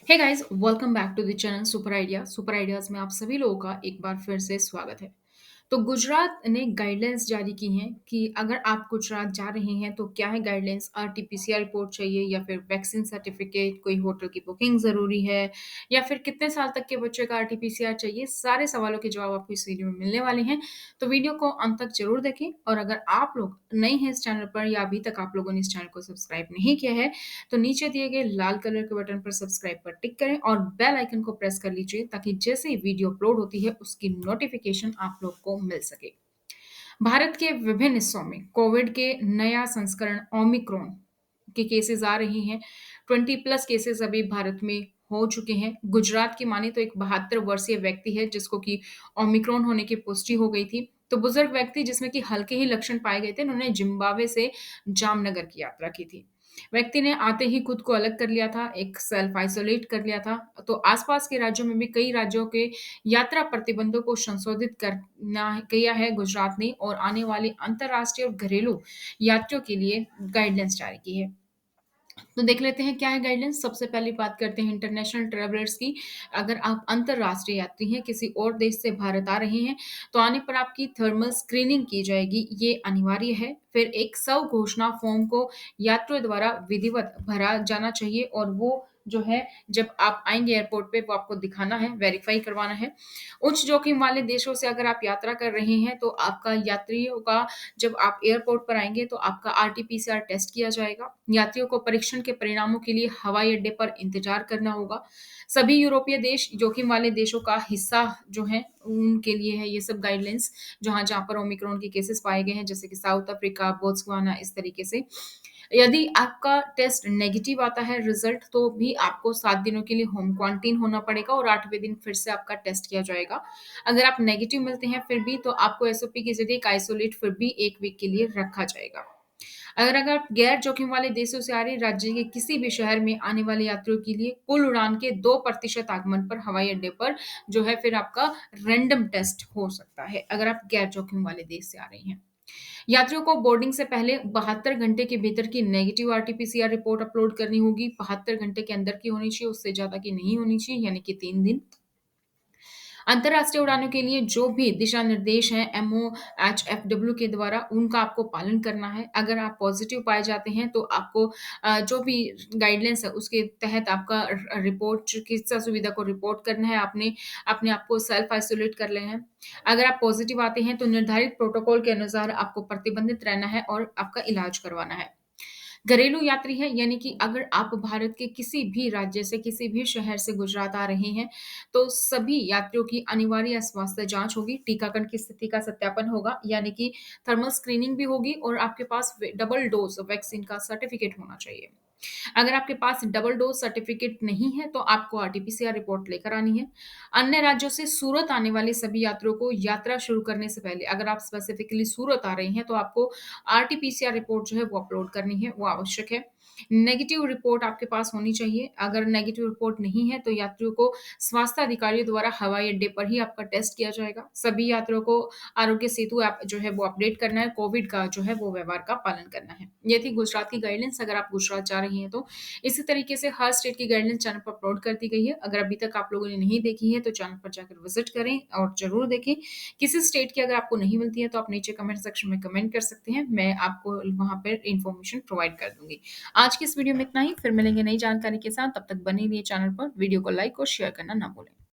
Hey guys, welcome back to the channel super idea. Super ideas में आप सभी लोगों का एक बार फिर से स्वागत है। तो गुजरात ने गाइडलाइंस जारी की हैं कि अगर आप गुजरात जा रहे हैं तो क्या है गाइडलाइंस, आरटीपीसीआर रिपोर्ट चाहिए या फिर वैक्सीन सर्टिफिकेट, कोई होटल की बुकिंग ज़रूरी है या फिर कितने साल तक के बच्चे का आरटीपीसीआर चाहिए। सारे सवालों के जवाब आपको इस वीडियो में मिलने वाले हैं। तो वीडियो को अंत तक जरूर देखें और अगर आप लोग नए हैं इस चैनल पर या अभी तक आप लोगों ने इस चैनल को सब्सक्राइब नहीं किया है तो नीचे दिए गए लाल कलर के बटन पर सब्सक्राइब पर टिक करें और बेल आइकन को प्रेस कर लीजिए ताकि जैसे ही वीडियो अपलोड होती है उसकी नोटिफिकेशन आप लोग को मिल सके। भारत के विभिन्न हिस्सों में कोविड के नया संस्करण ओमिक्रॉन के केसेस आ रही हैं। 20 प्लस केसेस अभी भारत में हो चुके हैं। गुजरात की माने तो एक 72 वर्षीय व्यक्ति है जिसको कि ओमिक्रॉन होने की पुष्टि हो गई थी। तो बुजुर्ग व्यक्ति जिसमें कि हल्के ही लक्षण पाए गए थे, उन्होंने जिम्बाब्वे से जामनगर की यात्रा की थी। व्यक्ति ने आते ही खुद को अलग कर लिया था, एक सेल्फ आइसोलेट कर लिया था। तो आसपास के राज्यों में भी कई राज्यों के यात्रा प्रतिबंधों को संशोधित करना किया है गुजरात ने और आने वाले अंतर्राष्ट्रीय और घरेलू यात्रियों के लिए गाइडलाइंस जारी की है। तो देख लेते हैं क्या है गाइडलाइंस। सबसे पहले बात करते हैं इंटरनेशनल ट्रैवलर्स की। अगर आप अंतर्राष्ट्रीय यात्री हैं, किसी और देश से भारत आ रहे हैं, तो आने पर आपकी थर्मल स्क्रीनिंग की जाएगी, ये अनिवार्य है। फिर एक स्वघोषणा फॉर्म को यात्रियों द्वारा विधिवत भरा जाना चाहिए और वो जो है जब आप आएँगे एयरपोर्ट पे वो आपको दिखाना है, वेरीफाई करवाना है। उच्च जोखिम वाले देशों से अगर आप यात्रा कर रहे हैं, तो आपका यात्रियों का जब आप एयरपोर्ट पर आएँगे तो आपका आरटी-पीसीआर टेस्ट किया जाएगा। यात्रियों को परीक्षण के परिणामों के लिए हवाई अड्डे पर इंतज़ार करना होगा। सभी यूरोपीय देश जोखिम वाले देशों का हिस्सा जो हैं, उनके लिए है ये सब गाइडलाइंस, जहाँ-जहाँ पर ओमिक्रॉन के केसेस पाए गए हैं, जैसे कि साउथ अफ्रीका, बोत्सवाना इस तरीके से। यदि आपका टेस्ट नेगेटिव आता है रिज़ल्ट तो भी आपको 7 दिनों के लिए होम क्वारंटाइन होना पड़ेगा और 8वें दिन फिर से आपका टेस्ट किया जाएगा। अगर आप नेगेटिव मिलते हैं फिर भी तो आपको एसओपी के ज़रिए एक आइसोलेट फिर भी 1 वीक के लिए रखा जाएगा। अगर आप गैर जोखिम वाले देशों से आ रहे राज्य के किसी भी शहर में आने वाले यात्रियों के लिए कुल उड़ान के 2% आगमन पर हवाई अड्डे पर जो है फिर आपका रैंडम टेस्ट हो सकता है, अगर आप गैर जोखिम वाले देश से आ रहे हैं। यात्रियों को बोर्डिंग से पहले 72 घंटे के भीतर की नेगेटिव आरटी-पीसीआर रिपोर्ट अपलोड करनी होगी। 72 घंटे के अंदर की होनी चाहिए, उससे ज़्यादा की नहीं होनी चाहिए, यानी कि 3 दिन। अंतर्राष्ट्रीय उड़ानों के लिए जो भी दिशा निर्देश हैं एमओएचएफडब्ल्यू के द्वारा उनका आपको पालन करना है। अगर आप पॉजिटिव पाए जाते हैं तो आपको जो भी गाइडलाइंस है उसके तहत आपका रिपोर्ट चिकित्सा सुविधा को रिपोर्ट करना है। आपने अपने आप को सेल्फ आइसोलेट कर लेना है। अगर आप पॉजिटिव आते हैं तो निर्धारित प्रोटोकॉल के अनुसार आपको प्रतिबंधित रहना है और आपका इलाज करवाना है। घरेलू यात्री हैं, यानी कि अगर आप भारत के किसी भी राज्य से, किसी भी शहर से गुजरात आ रहे हैं, तो सभी यात्रियों की अनिवार्य स्वास्थ्य जाँच होगी, टीकाकरण की स्थिति का सत्यापन होगा, यानी कि थर्मल स्क्रीनिंग भी होगी और आपके पास डबल डोज़ वैक्सीन का सर्टिफिकेट होना चाहिए। अगर आपके पास डबल डोज़ सर्टिफिकेट नहीं है, तो आपको आरटी-पीसीआर रिपोर्ट लेकर आनी है। अन्य राज्यों से सूरत आने वाले सभी यात्रियों को यात्रा शुरू करने से पहले अगर आप स्पेसिफिकली सूरत आ रहे हैं, तो आपको आरटी-पीसीआर रिपोर्ट जो है वो अपलोड करनी है, वो आवश्यक है। नेगेटिव रिपोर्ट आपके पास होनी चाहिए। अगर नेगेटिव रिपोर्ट नहीं है, तो यात्रियों को स्वास्थ्य अधिकारियों द्वारा हवाई अड्डे पर ही आपका टेस्ट किया जाएगा। सभी यात्रियों को आरोग्य सेतु ऐप जो है वो अपडेट करना है, कोविड का जो है वो व्यवहार का पालन करना है। ये थी गुजरात की गाइडलाइंस, अगर आप गुजरात जा रही हैं तो। इसी तरीके से हर स्टेट की गाइडलाइंस चैनल पर अपलोड कर दी गई है। अगर अभी तक आप लोगों ने नहीं देखी है, तो चैनल पर जाकर विज़िट करें और ज़रूर देखें। किसी स्टेट की अगर आपको नहीं मिलती है, तो आप नीचे कमेंट सेक्शन में कमेंट कर सकते हैं। मैं आपको वहाँ पर इन्फॉर्मेशन प्रोवाइड कर दूँगी। आज की इस वीडियो में इतना ही, फिर मिलेंगे नई जानकारी के साथ, तब तक बने रहिए चैनल पर। वीडियो को लाइक और शेयर करना ना भूलें।